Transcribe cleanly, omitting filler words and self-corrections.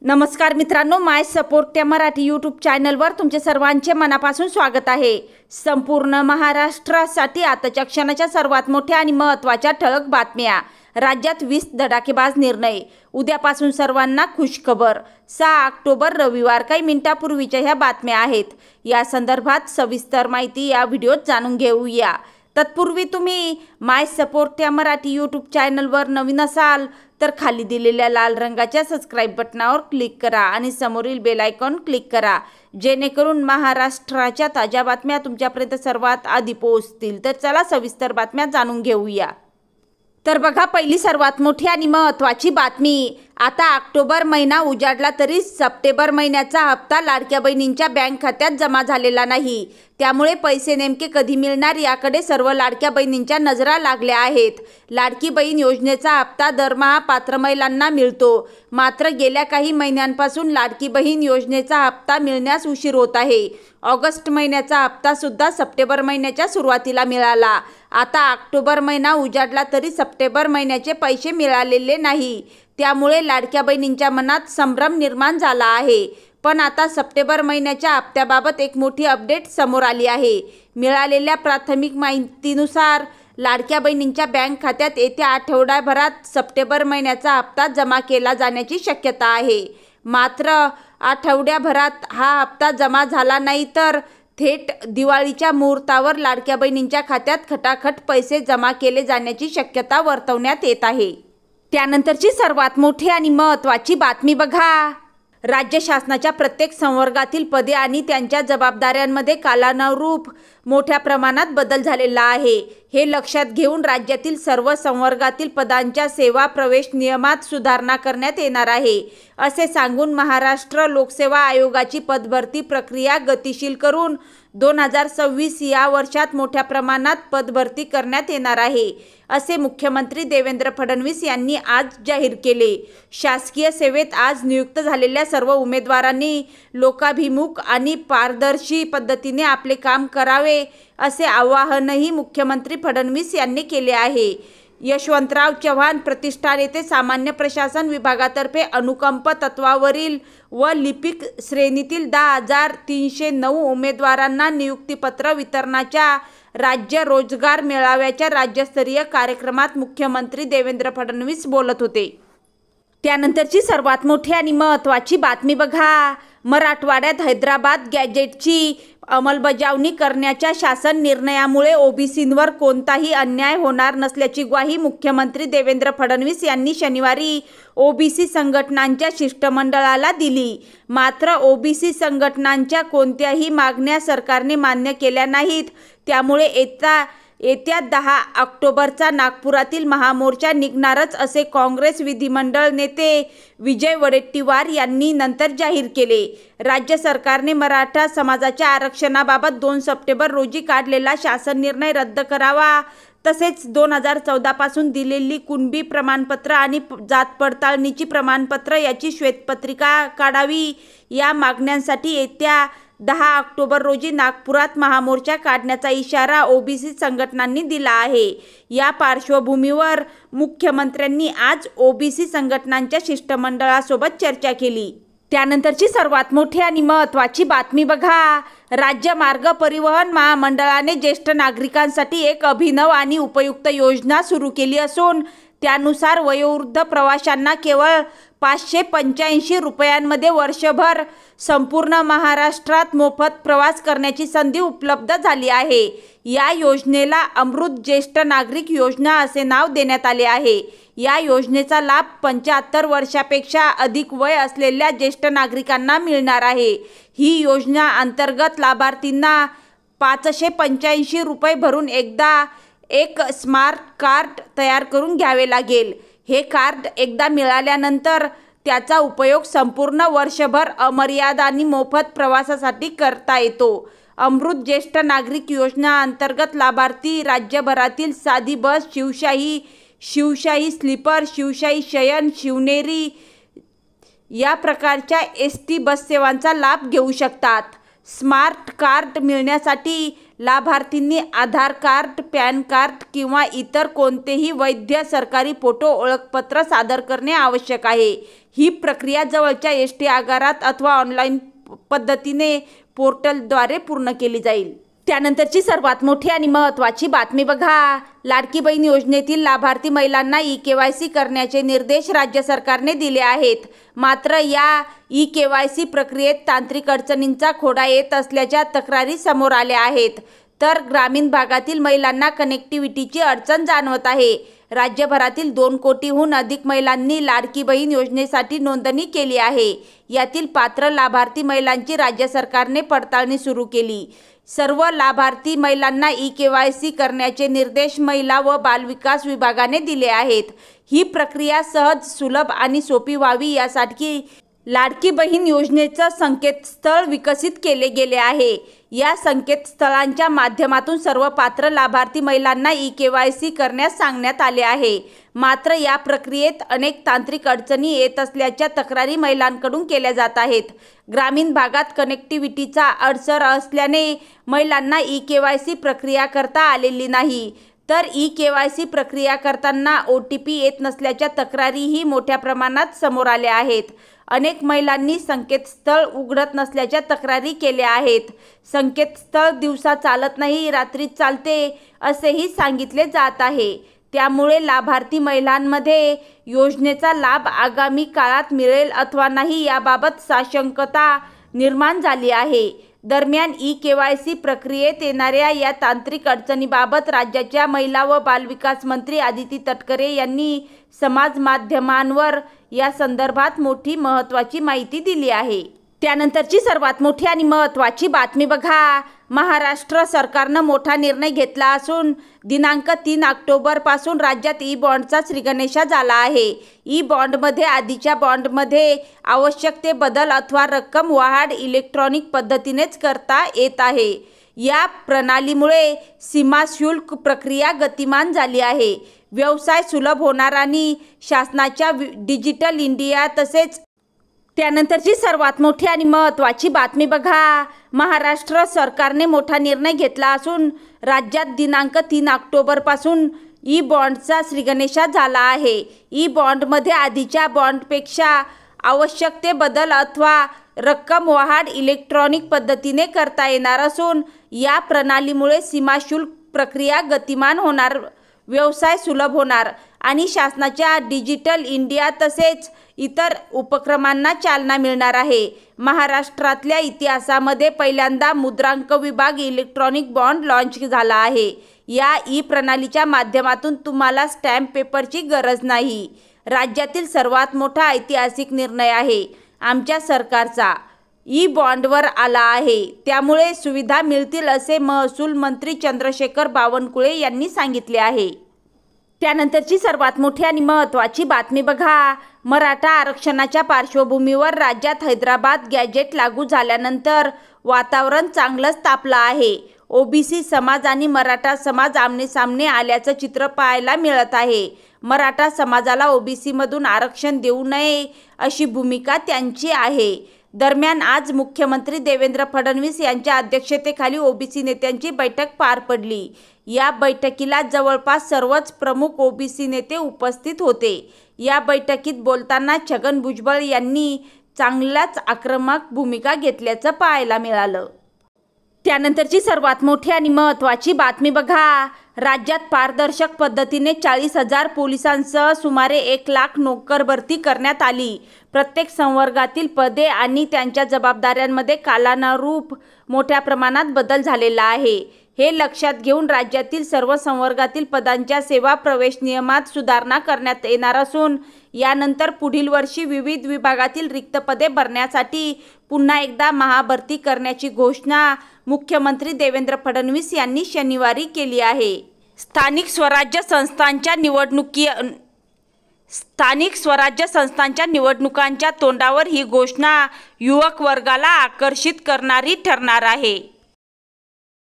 नमस्कार मित्रांनो, माय सपोर्ट त्या मराठी यूट्यूब चॅनलवर तुमचे सर्वांचे मनापासून स्वागत आहे। संपूर्ण महाराष्ट्रासाठी आताच्या क्षणाच्या सर्वात मोठ्या आणि महत्त्वाच्या ठळक बातम्या। राज्यात 20 धडाकेबाज निर्णय। उद्यापासून सर्वांना खुशखबर। 6 ऑक्टोबर रविवार। काही मिनिटांपूर्वीच्या ह्या बातम्या आहेत। या संदर्भात सविस्तर माहिती या व्हिडिओत जाणून घेऊया। तत्पूर्वी तुम्ही माय सपोर्ट त्या मराठी यूट्यूब चॅनलवर नवीन असाल तर खाली दिलेल्या लाल रंगाच्या सबस्क्राइब बटनावर क्लिक करा आणि समोरील बेल आयकॉन क्लिक करा, जेणेकरून महाराष्ट्राच्या ताज्या बातम्या तुमच्यापर्यंत सर्वात आधी पोहोचतील। तर चला सविस्तर बातम्या जाणून घेऊया। तर बघा, पहिली सर्वात मोठी आणि महत्त्वाची बातमी। आता ऑक्टोबर महिना उजाडला तरी सप्टेंबर महिन्याचा हप्ता लाडक्या बहिणींच्या बँक खात्यात जमा झालेला नाही। त्यामुळे पैसे नेमके कधी मिळणार याकडे सर्व लाडक्या बहिणींच्या नजरा लागल्या आहेत। लाडकी बहीण योजनेचा हप्ता दरमहा पात्र महिलांना मिळतो, मात्र गेल्या काही महिन्यांपासून लाडकी बहीण योजनेचा हप्ता मिळण्यास उशीर होत आहे। ऑगस्ट महिन्याचा हप्ता सुद्धा सप्टेंबर महिन्याच्या सुरुवातीला मिळाला। आता ऑक्टोबर महिना उजाडला तरी सप्टेंबर महिन्याचे पैसे मिळालेले नाही। त्यामुळे लाडक्या बहिणींच्या मनात संभ्रम निर्माण झाला आहे। पण आता सप्टेंबर महिन्याच्या हप्त्याबाबत एक मोठी अपडेट समोर आली आहे। मिळालेल्या प्राथमिक माहितीनुसार लाडक्या बहिणींच्या बँक खात्यात येत्या आठवड्याभरात सप्टेंबर महिन्याचा हप्ता जमा केला जाण्याची शक्यता आहे। मात्र आठवड्याभरात हा हप्ता जमा झाला नाही तर थेट दिवाळीच्या मुहूर्तावर लाडक्या बहिणींच्या खात्यात खटाखट पैसे जमा केले जाण्याची शक्यता वर्तवण्यात येत आहे। त्यानंतरची सर्वात मोठी आणि महत्त्वाची बातमी बघा। राज्य शासनाच्या प्रत्येक संवर्गातील पदे आणि त्यांच्या जबाबदाऱ्यांमध्ये कालानुरूप मोठ्या प्रमाणात बदल झालेला आहे। हे लक्षात घेऊन राज्यातील सर्व संवर्गातील पदांच्या सेवा प्रवेश नियमात सुधारणा करण्यात येणार आहे, असे सांगून महाराष्ट्र लोकसेवा आयोगाची पदभरती प्रक्रिया गतिशील करून 2026 या वर्षात मोठ्या प्रमाणात पदभरती करण्यात येणार आहे, असे मुख्यमंत्री देवेंद्र फडणवीस यांनी आज जाहीर केले। शासकीय सेवेत आज नियुक्त झालेल्या सर्व उमेदवारांनी लोकाभिमुख आणि पारदर्शी पद्धतीने आपले काम करावे, असे आवाहनही मुख्यमंत्री फडणवीस यांनी केले आहे। यशवंतराव चव्हाण प्रतिष्ठान येथे सामान्य प्रशासन विभागातर्फे अनुकंप तत्वावरील व लिपिक श्रेणीतील 10,309 उमेदवारांना नियुक्तीपत्र वितरणाच्या राज्य रोजगार मेळाव्याच्या राज्यस्तरीय कार्यक्रमात मुख्यमंत्री देवेंद्र फडणवीस बोलत होते। त्यानंतरची सर्वात मोठी आणि महत्त्वाची बातमी बघा। मराठवाड्यात हैदराबाद गॅजेटची अंमलबजावणी करण्याच्या शासन निर्णयामुळे ओबीसींवर कोणताही अन्याय होणार नसल्याची ग्वाही मुख्यमंत्री देवेंद्र फडणवीस यांनी शनिवारी ओबीसी संघटनांच्या शिष्टमंडळाला दिली। मात्र ओबीसी संघटनांच्या कोणत्याही मागण्या सरकारने मान्य केल्या नाहीत। त्यामुळे येत्या 10 ऑक्टोबरचा नागपुरातील महामोर्चा निघणारच, असे काँग्रेस विधिमंडळ नेते विजय वडेट्टीवार यांनी नंतर जाहीर केले। राज्य सरकारने मराठा समाजाच्या आरक्षणाबाबत 2 सप्टेंबर रोजी काढलेला शासन निर्णय रद्द करावा, तसेच 2014 पासून दिलेली कुणबी प्रमाणपत्र आणि जात पडताळणीची प्रमाणपत्र याची श्वेतपत्रिका काढावी, या मागण्यांसाठी येत्या 10 ऑक्टोबर रोजी नागपुरात महामोर्चा काढण्याचा इशारा ओबीसी संघटनांनी दिला आहे। या पार्श्वभूमीवर मुख्यमंत्र्यांनी आज ओबीसी संघटनांच्या शिष्टमंडळासोबत चर्चा केली। त्यानंतरची सर्वात मोठी आणि महत्त्वाची बातमी बघा। राज्य मार्ग परिवहन महामंडळाने ज्येष्ठ नागरिकांसाठी एक अभिनव आणि उपयुक्त योजना सुरू केली असून त्यानुसार वयोवृद्ध प्रवाशांना केवळ 585 रुपयांमध्ये वर्षभर संपूर्ण महाराष्ट्रात मोफत प्रवास करण्याची संधी उपलब्ध झाली आहे। या योजनेला अमृत ज्येष्ठ नागरिक योजना असे नाव देण्यात आले आहे। या योजनेचा लाभ 75 वर्षापेक्षा अधिक वय असलेल्या ज्येष्ठ नागरिकांना मिळणार आहे। ही योजना अंतर्गत लाभार्थींना 585 रुपये भरून एकदा एक स्मार्ट कार्ड तयार करून घ्यावे लागेल। हे कार्ड एकदा मिळाल्यानंतर त्याचा उपयोग संपूर्ण वर्षभर अमर्याद आणि मोफत प्रवासासाठी करता येतो। अमृत ज्येष्ठ नागरिक योजना अंतर्गत लाभार्थी राज्यभरातील साधी बस, शिवशाही स्लीपर, शिवशाही शयन, शिवनेरी या प्रकारच्या एसटी बस सेवांचा लाभ घेऊ शकतात। स्मार्ट कार्ड मिळण्यासाठी लाभार्थींनी आधार कार्ड, पॅन कार्ड किंवा इतर कोणतेही वैध सरकारी फोटो ओळखपत्र सादर करणे आवश्यक आहे। ही प्रक्रिया जवळच्या एसटी आगारात अथवा ऑनलाईन पद्धतीने पोर्टलद्वारे पूर्ण केली जाईल। त्यानंतरची सर्वात मोठी आणि महत्त्वाची बातमी बघा। लाडकी बहीण योजनेतील लाभार्थी महिलांना ई-केवायसी करण्याचे निर्देश राज्य सरकारने दिले आहेत। मात्र या ई-केवायसी प्रक्रियेत तांत्रिक अडचणींचा खोडा येत असल्याच्या तक्रारी समोर आल्या आहेत। तर ग्रामीण भागातील महिलांना कनेक्टिव्हिटीची अडचण जाणवत आहे। राज्यभरातील 2 कोटीहून अधिक महिलांनी लाडकी बहीण योजनेसाठी नोंदणी केली आहे। यातील पात्र लाभार्थी महिलांची राज्य सरकारने पडताळणी सुरू केली। सर्व लाभार्थी महिलांना ई-केवायसी करण्याचे निर्देश महिला व बालविकास विभागाने दिले आहेत। ही प्रक्रिया सहज, सुलभ आणि सोपी व्हावी यासाठी लाडकी बहीण योजनेचं संकेतस्थळ विकसित केले गेले आहे। या संकेतस्थळांच्या माध्यमातून सर्व पात्र लाभार्थी महिलांना ई-केवायसी करण्यास सांगण्यात आले आहे। मात्र या प्रक्रियेत अनेक तांत्रिक अडचणी येत असल्याच्या तक्रारी महिलांकडून केल्या जात आहेत। ग्रामीण भागात कनेक्टिव्हिटीचा अडसर असल्याने महिलांना ई-केवायसी प्रक्रिया करता आलेली नाही। तर ई-केवायसी प्रक्रिया करताना OTP येत नसल्याच्या तक्रारीही मोठ्या प्रमाणात समोर आल्या आहेत। अनेक महिलांनी संकेतस्थळ उघडत नसल्याच्या तक्रारी केल्या आहेत। संकेतस्थळ दिवसा चालत नाही, रात्रीच चालते असेही सांगितले जात आहे। त्यामुळे लाभार्थी महिलांमध्ये योजनेचा लाभ आगामी काळात मिळेल अथवा नाही याबाबत साशंकता निर्माण झाली आहे। दरम्यान ई-केवायसी प्रक्रियेत येणाऱ्या या तांत्रिक अडचणीबाबत राज्याच्या महिला व बालविकास मंत्री आदिती तटकरे यांनी समाज माध्यमांवर या संदर्भात मोठी महत्त्वाची माहिती दिली आहे। त्यानंतरची सर्वात मोठी आणि महत्त्वाची बातमी बघा। महाराष्ट्र सरकारनं मोठा निर्णय घेतला असून दिनांक 3 ऑक्टोबरपासून राज्यात ई-बॉन्डचा श्रीगणेशा झाला आहे। ई-बॉन्डमध्ये आधीच्या बॉन्डमध्ये आवश्यक ते बदल अथवा रक्कम वाढ इलेक्ट्रॉनिक पद्धतीनेच करता येत आहे। या प्रणालीमुळे सीमा शुल्क प्रक्रिया गतिमान झाली आहे। व्यवसाय सुलभ होणार आणि शासनाच्या डिजिटल इंडिया तसेच त्यानंतरची सर्वात मोठी आणि महत्त्वाची बातमी बघा। महाराष्ट्र सरकारने मोठा निर्णय घेतला असून राज्यात दिनांक 3 ऑक्टोबरपासून ई-बॉन्डचा श्रीगणेशा झाला आहे। ई-बॉन्डमध्ये आधीच्या बॉन्डपेक्षा आवश्यक ते बदल अथवा रक्कम वाढ इलेक्ट्रॉनिक पद्धतीने करता येणार असून या प्रणालीमुळे सीमाशुल्क प्रक्रिया गतिमान होणार, व्यवसाय सुलभ होणार आणि शासनाच्या डिजिटल इंडिया तसेच इतर उपक्रमांना चालना मिळणार आहे। महाराष्ट्रातल्या इतिहासामध्ये पहिल्यांदा मुद्रांक विभाग इलेक्ट्रॉनिक बॉन्ड लॉन्च झाला आहे। या ई-प्रणालीच्या माध्यमातून तुम्हाला स्टॅम्प पेपरची गरज नाही। राज्यातील सर्वात मोठा ऐतिहासिक निर्णय आहे आमच्या सरकारचा, ई-बॉन्डवर आला आहे। त्यामुळे सुविधा मिळतील असे महसूल मंत्री चंद्रशेखर बावनकुळे यांनी सांगितले आहे। त्यानंतरची सर्वात मोठी आणि महत्त्वाची बातमी बघा। मराठा आरक्षणाच्या पार्श्वभूमीवर राज्यात हैदराबाद गॅजेट लागू झाल्यानंतर वातावरण चांगलंच तापलं आहे। ओबीसी समाज आणि मराठा समाज आमने-सामने आल्याचं चित्र पाहायला मिळत आहे। मराठा समाजाला ओबीसीमधून आरक्षण देऊ नये अशी भूमिका त्यांची आहे। दरम्यान आज मुख्यमंत्री देवेंद्र फडणवीस यांच्या अध्यक्षतेखाली ओबीसी नेत्यांची बैठक पार पडली। या बैठकीला जवळपास सर्वच प्रमुख ओबीसी नेते उपस्थित होते। या बैठकीत बोलताना छगन भुजबळ यांनी चांगलाच आक्रमक भूमिका घेतल्याचं पाहायला मिळालं। त्यानंतरची सर्वात मोठी आणि महत्त्वाची बातमी बघा। राज्यात पारदर्शक पद्धतीने 40,000 पोलिसांसह सुमारे 1 लाख नोकर भरती करण्यात आली। प्रत्येक संवर्गातील पदे आणि त्यांच्या जबाबदाऱ्यांमध्ये कालानुरूप मोठ्या प्रमाणात बदल झालेला आहे। हे लक्षात घेऊन राज्यातील सर्व संवर्गातील पदांच्या सेवा प्रवेश नियमात सुधारणा करण्यात येणार असून यानंतर पुढील वर्षी विविध विभागातील रिक्त पदे भरण्यासाठी पुन्हा एकदा महाभरती करण्याची घोषणा मुख्यमंत्री देवेंद्र फडणवीस यांनी शनिवारी केली आहे। स्थानिक स्वराज्य संस्थांच्या निवडणुकांच्या तोंडावर ही घोषणा युवक वर्गाला आकर्षित करणारी ठरणार आहे।